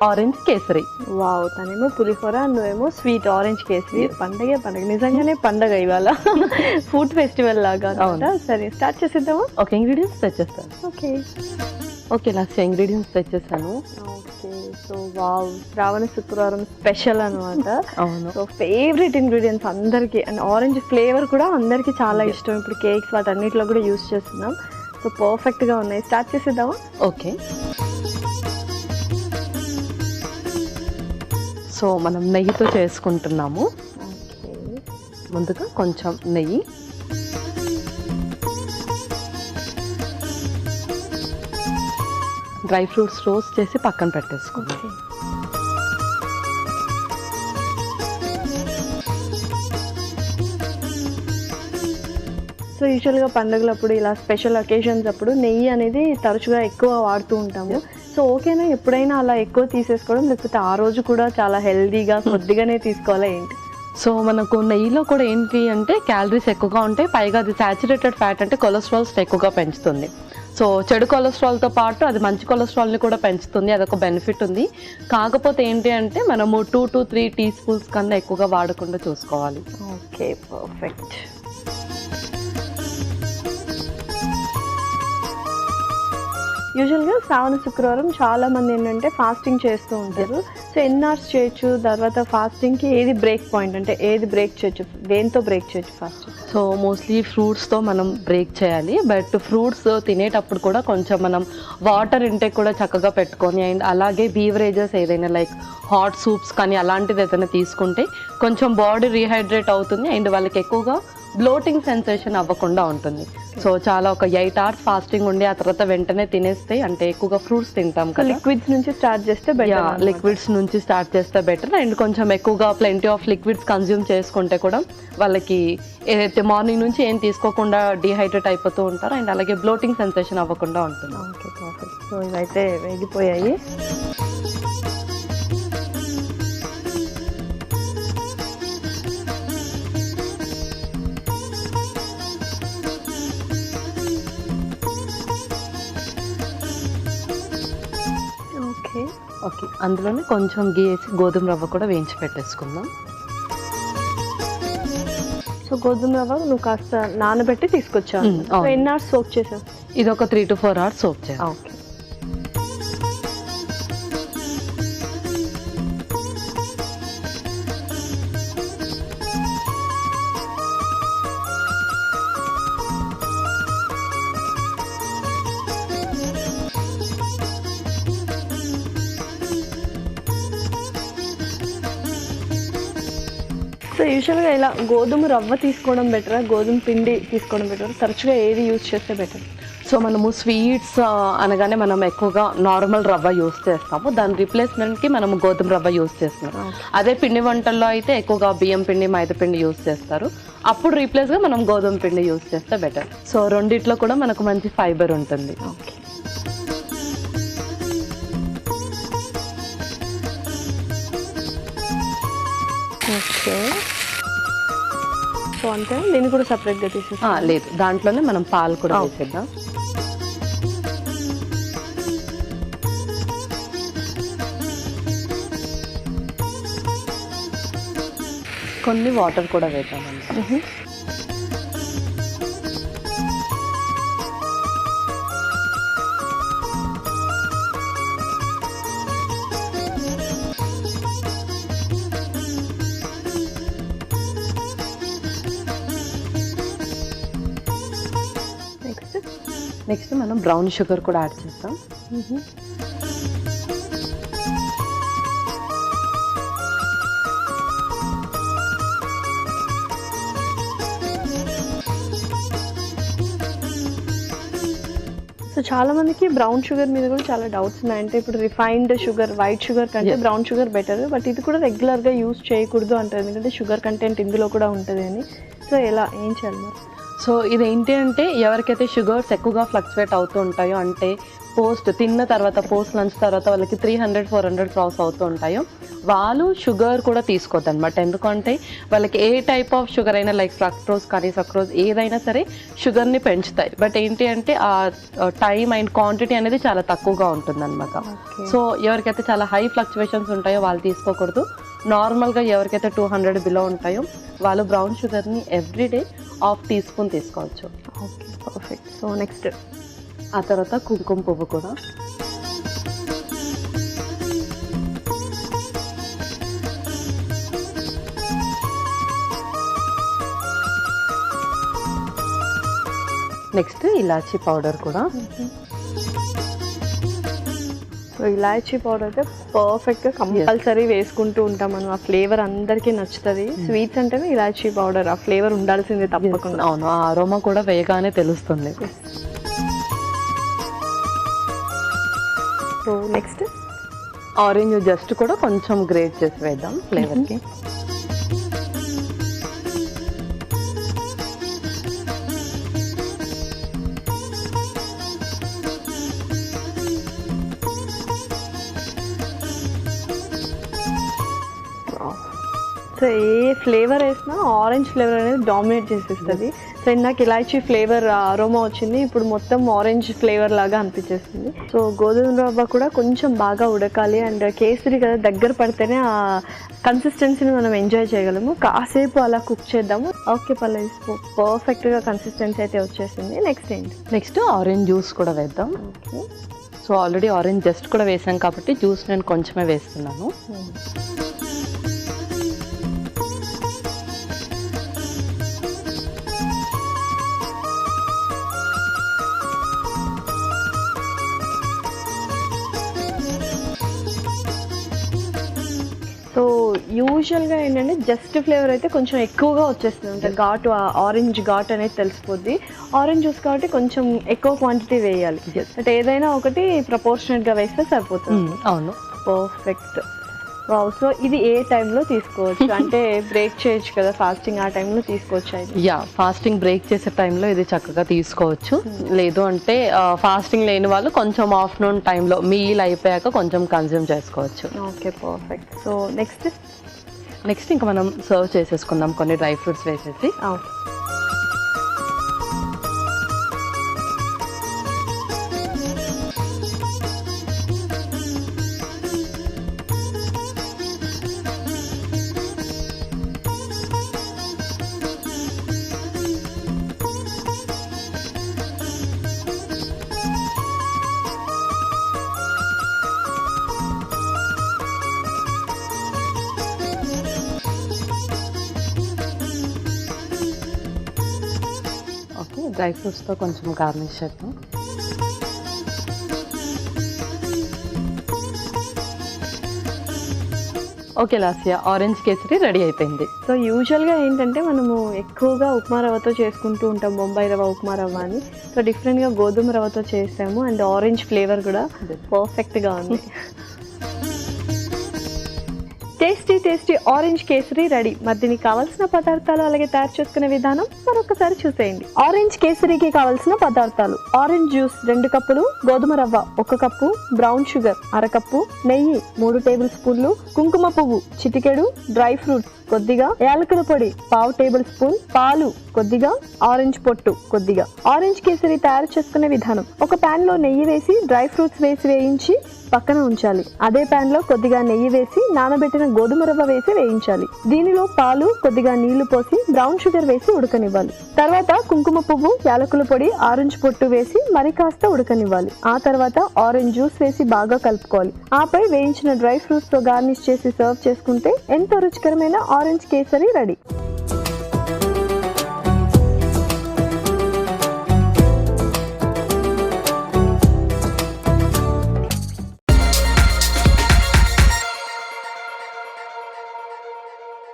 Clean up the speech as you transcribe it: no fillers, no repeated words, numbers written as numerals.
Orange kesari. Wow, తనేమో పులిహోర, నువ్వేమో sweet orange kesari. పండగ నిజంగానే పండగ ఇవాళ. ఫుడ్ ఫెస్టివల్ లాగా అన్నమాట. సరే స్టార్ట్ చేసేద్దామా? ఓకే, ఇంగ్రీడియంట్స్ తెచ్చేస్తాను. ఓకే లాస్ట్ ఇంగ్రీడియంట్స్ తెచ్చేసాను. Okay, so wow, Shravana Shukravaram special అనమాట. అవును. సో ఫేవరెట్ ఇంగ్రీడియంట్స్ అందరికి, అండ్ ఆరెంజ్ ఫ్లేవర్ కూడా అందరికి చాలా ఇష్టం. ఇప్పుడు కేక్స్ వాటన్నిటిలో కూడా యూస్ చేస్తున్నాం. సో పర్ఫెక్ట్ గా ఉన్నాయి. స్టార్ట్ చేసేద్దామా? ఓకే, సో మనం నెయ్యితో చేసుకుంటున్నాము. ముందుగా కొంచెం నెయ్యి, డ్రై ఫ్రూట్స్ రోస్ట్ చేసి పక్కన పెట్టేసుకుందాం. సో యూజువల్గా పండుగలప్పుడు ఇలా స్పెషల్ అకేషన్స్ అప్పుడు నెయ్యి అనేది తరచుగా ఎక్కువ వాడుతూ ఉంటాము. సో ఓకేనా ఎప్పుడైనా అలా ఎక్కువ తీసేసుకోవడం, లేకపోతే ఆ రోజు కూడా చాలా హెల్దీగా కొద్దిగానే తీసుకోవాలా ఏంటి? సో మనకు నెయ్యిలో కూడా ఏంటి అంటే క్యాలరీస్ ఎక్కువగా ఉంటాయి, పైగా అది సాచురేటెడ్ ఫ్యాట్ అంటే కొలెస్ట్రాల్స్ ఎక్కువగా పెంచుతుంది. సో చెడు కొలెస్ట్రాల్తో పాటు అది మంచి కొలెస్ట్రాల్ని కూడా పెంచుతుంది, అదొక బెనిఫిట్ ఉంది. కాకపోతే ఏంటి అంటే మనము 2 to 3 teaspoons కన్నా ఎక్కువగా వాడకుండా చూసుకోవాలి. Okay, perfect. యూజువల్గా శ్రావణ శుక్రవారం చాలా మంది ఏంటంటే ఫాస్టింగ్ చేస్తూ ఉంటారు. సో ఎన్ని అవర్స్ చేయొచ్చు? తర్వాత ఫాస్టింగ్కి ఏది బ్రేక్ పాయింట్, అంటే ఏది బ్రేక్ చేయొచ్చు, దేంతో బ్రేక్ చేయొచ్చు ఫాస్టింగ్? సో మోస్ట్లీ ఫ్రూట్స్తో మనం బ్రేక్ చేయాలి. బట్ ఫ్రూట్స్ తినేటప్పుడు కూడా కొంచెం మనం వాటర్ ఇంటేక్ కూడా చక్కగా పెట్టుకొని, అండ్ అలాగే బీవరేజెస్ ఏదైనా లైక్ హాట్ సూప్స్ కానీ అలాంటిది ఏదైనా తీసుకుంటే కొంచెం బాడీ రీహైడ్రేట్ అవుతుంది, అండ్ వాళ్ళకి ఎక్కువగా బ్లోటింగ్ సెన్సేషన్ అవ్వకుండా ఉంటుంది. సో చాలా ఒక 8 hours ఫాస్టింగ్ ఉండి ఆ తర్వాత వెంటనే తినేస్తే, అంటే ఎక్కువగా ఫ్రూట్స్ తింటాం కదా, లిక్విడ్స్ నుంచి స్టార్ట్ చేస్తే బెటర్. లిక్విడ్స్ నుంచి స్టార్ట్ చేస్తే బెటర్. అండ్ కొంచెం ఎక్కువగా ప్లెంటీ ఆఫ్ లిక్విడ్స్ కన్జ్యూమ్ చేసుకుంటే కూడా వాళ్ళకి ఏదైతే మార్నింగ్ నుంచి ఏం తీసుకోకుండా డీహైడ్రేట్ అయిపోతూ ఉంటారు, అండ్ అలాగే బ్లోటింగ్ సెన్సేషన్ అవ్వకుండా ఉంటుంది. Okay, perfect. సో ఇవైతే వేగిపోయాయి. ఓకే, అందులోనే కొంచెం గీ వేసి గోధుమ రవ్వ కూడా వేయించి పెట్టేసుకుందాం. సో గోధుమ రవ్వ నువ్వు కాస్త నానబెట్టి తీసుకొచ్చావు. ఎన్ని అవర్స్ సోక్ చేసావు? ఇది ఒక 3 to 4 hours సోక్ చేయాలి. ఓకే, సో యూజువల్గా ఇలా గోధుమ రవ్వ తీసుకోవడం బెటరా, గోధుమ పిండి తీసుకోవడం బెటర్? తరచుగా ఏది యూజ్ చేస్తే బెటర్? సో మనము స్వీట్స్ అనగానే మనం ఎక్కువగా నార్మల్ రవ్వ యూస్ చేస్తాము, దాని రిప్లేస్మెంట్కి మనము గోధుమ రవ్వ యూస్ చేస్తున్నాం. అదే పిండి వంటల్లో అయితే ఎక్కువగా బియ్యం పిండి, మైదా పిండి యూస్ చేస్తారు. అప్పుడు రీప్లేస్గా మనం గోధుమ పిండి యూస్ చేస్తే బెటర్. సో రెండిట్లో కూడా మనకు మంచి ఫైబర్ ఉంటుంది. Okay, okay. సో అంతే, దీన్ని కూడా సపరేట్గా తీసేస్తా? లేదు, దాంట్లోనే మనం పాలు కూడా వేసేద్దాం. కొన్ని వాటర్ కూడా వేద్దామండి. నెక్స్ట్ మనం బ్రౌన్ షుగర్ కూడా యాడ్ చేస్తాం. సో చాలా మందికి బ్రౌన్ షుగర్ మీద కూడా చాలా డౌట్స్ ఉన్నాయి. అంటే ఇప్పుడు రిఫైన్డ్ షుగర్, వైట్ షుగర్ కంటే బ్రౌన్ షుగర్ బెటర్, బట్ ఇది కూడా రెగ్యులర్గా యూజ్ చేయకూడదు అంటారు, ఎందుకంటే షుగర్ కంటెంట్ ఇందులో కూడా ఉంటుంది అని. సో ఎలా, ఏం చేయాలి మరి? సో ఇదేంటి అంటే ఎవరికైతే షుగర్స్ ఎక్కువగా ఫ్లక్చువేట్ అవుతూ ఉంటాయో, అంటే తిన్న తర్వాత లంచ్ తర్వాత వాళ్ళకి 300-400 క్రాస్ అవుతూ ఉంటాయో, వాళ్ళు షుగర్ కూడా తీసుకోవద్దు అనమాట. ఎందుకంటే వాళ్ళకి ఏ టైప్ ఆఫ్ షుగర్ అయినా లైక్ ఫ్రక్టోజ్ కానీ సక్రోజ్ ఏదైనా సరే షుగర్ని పెంచుతాయి. బట్ ఏంటి అంటే ఆ టైం అండ్ క్వాంటిటీ అనేది చాలా తక్కువగా ఉంటుందన్నమాట. సో ఎవరికైతే చాలా హై ఫ్లక్చువేషన్స్ ఉంటాయో వాళ్ళు తీసుకోకూడదు. నార్మల్గా ఎవరికైతే 200 బిలో ఉంటాయో వాళ్ళు బ్రౌన్ షుగర్ని ఎవ్రీడే 1/2 టీ స్పూన్ తీసుకోవచ్చు. Okay, perfect. సో నెక్స్ట్ ఆ తర్వాత కుంకుమ పువ్వు కూడా. నెక్స్ట్ ఇలాచీ పౌడర్ కూడా. సో ఇలాచీ పౌడర్ అయితే పర్ఫెక్ట్గా కంపల్సరీ వేసుకుంటూ ఉంటాం మనం. ఆ ఫ్లేవర్ అందరికీ నచ్చుతుంది. స్వీట్స్ అంటేనే ఇలాచీ పౌడర్, ఆ ఫ్లేవర్ ఉండాల్సిందే తప్పకుండా. అవును, ఆ అరోమా కూడా వేయగానే తెలుస్తుంది. సో నెక్స్ట్ ఆరెంజ్ జస్ట్ కూడా కొంచెం గ్రేట్ చేసి వేద్దాం ఫ్లేవర్కి. సో ఏ ఫ్లేవర్ వేసినా ఆరెంజ్ ఫ్లేవర్ అనేది డామినేట్ చేసేస్తుంది. సో ఇందాక ఇలాచీ ఫ్లేవర్ అరోమా వచ్చింది, ఇప్పుడు మొత్తం ఆరెంజ్ ఫ్లేవర్ లాగా అనిపించేస్తుంది. సో గోధుమ రవ్వ కూడా కొంచెం బాగా ఉడకాలి, అండ్ కేసరి కదా దగ్గర పడితేనే ఆ కన్సిస్టెన్సీని మనం ఎంజాయ్ చేయగలము. కాసేపు అలా కుక్ చేద్దాము. ఓకే పల్లవి, పర్ఫెక్ట్గా కన్సిస్టెన్సీ అయితే వచ్చేసింది. నెక్స్ట్ ఏంటి? నెక్స్ట్ ఆరెంజ్ జ్యూస్ కూడా వేద్దాం. Okay, so already orange just కూడా వేసాం కాబట్టి జ్యూస్ నేను కొంచెమే వేస్తున్నాను. సో యూజువల్గా ఏంటంటే జస్ట్ ఫ్లేవర్ అయితే కొంచెం ఎక్కువగా వచ్చేస్తుంది, అంటే ఘాటు, ఆరెంజ్ ఘాట్ అనేది తెలిసిపోద్ది. ఆరెంజ్ జ్యూస్ కాబట్టి కొంచెం ఎక్కువ క్వాంటిటీ వేయాలి. బట్ ఏదైనా ఒకటి ప్రపోర్షనేట్గా వేస్తే సరిపోతుంది. అవును, పర్ఫెక్ట్. వావ్. సో ఇది ఏ టైంలో తీసుకోవచ్చు? అంటే బ్రేక్ చేయొచ్చు కదా ఫాస్టింగ్, ఆ టైంలో తీసుకోవచ్చు అయితే? యా, ఫాస్టింగ్ బ్రేక్ చేసే టైంలో ఇది చక్కగా తీసుకోవచ్చు. లేదు అంటే ఫాస్టింగ్ లేని వాళ్ళు కొంచెం ఆఫ్టర్నూన్ టైంలో మీల్ అయిపోయాక కొంచెం కన్జ్యూమ్ చేసుకోవచ్చు. Okay, perfect. సో నెక్స్ట్ ఇంకా మనం సర్వ్ చేసేసుకుందాం కొన్ని డ్రై ఫ్రూట్స్ వేసేసి. ఓకే. డ్రై ఫ్రూట్స్తో కొంచెం గార్నిష్ చేద్దాం. Okay Lasya, orange kesari ready అయిపోయింది. సో యూజువల్గా ఏంటంటే మనము ఎక్కువగా ఉప్మా రవ్వతో చేసుకుంటూ ఉంటాం, బొంబాయి రవ్వ, ఉప్మా రవ్వ అని. సో డిఫరెంట్గా గోధుమ రవ్వతో చేసాము, అండ్ ఆరెంజ్ ఫ్లేవర్ కూడా పర్ఫెక్ట్గా ఉంది. Tasty orange kesari ready. మరి దీనికి కావాల్సిన పదార్థాలు అలాగే తయారు చేసుకునే విధానం మరొకసారి చూసేయండి. ఆరెంజ్ కేసరికి కావాల్సిన పదార్థాలు: ఆరెంజ్ జ్యూస్ 2 కప్పులు, గోధుమ రవ్వ 1 కప్పు, బ్రౌన్ షుగర్ 1/2 కప్పు, నెయ్యి 3 టేబుల్ స్పూన్లు, కుంకుమ పువ్వు చిటికెడు, డ్రై ఫ్రూట్స్ కొద్దిగా, యాలకుల పొడి 1/2 టేబుల్ స్పూన్, పాలు కొద్దిగా, ఆరెంజ్ పొట్టు కొద్దిగా. ఆరెంజ్ కేసరి తయారు చేసుకునే విధానం: ఒక పాన్ లో నెయ్యి వేసి డ్రై ఫ్రూట్స్ వేసి వేయించి పక్కన ఉంచాలి. అదే పాన్ లో కొద్దిగా నెయ్యి వేసి నానబెట్టిన గోధుమ రవ్వ వేసి వేయించాలి. దీనిలో పాలు కొద్దిగా నీళ్లు పోసి బ్రౌన్ షుగర్ వేసి ఉడకనివ్వాలి. తర్వాత కుంకుమ పువ్వు, యాలకుల పొడి, ఆరెంజ్ పొట్టు వేసి మరి కాస్త ఉడకనివ్వాలి. ఆ తర్వాత ఆరెంజ్ జ్యూస్ వేసి బాగా కలుపుకోవాలి. ఆపై వేయించిన డ్రై ఫ్రూట్స్ తో గార్నిష్ చేసి సర్వ్ చేసుకుంటే ఎంతో రుచికరమైన ఆరెంజ్ కేసరి రెడీ.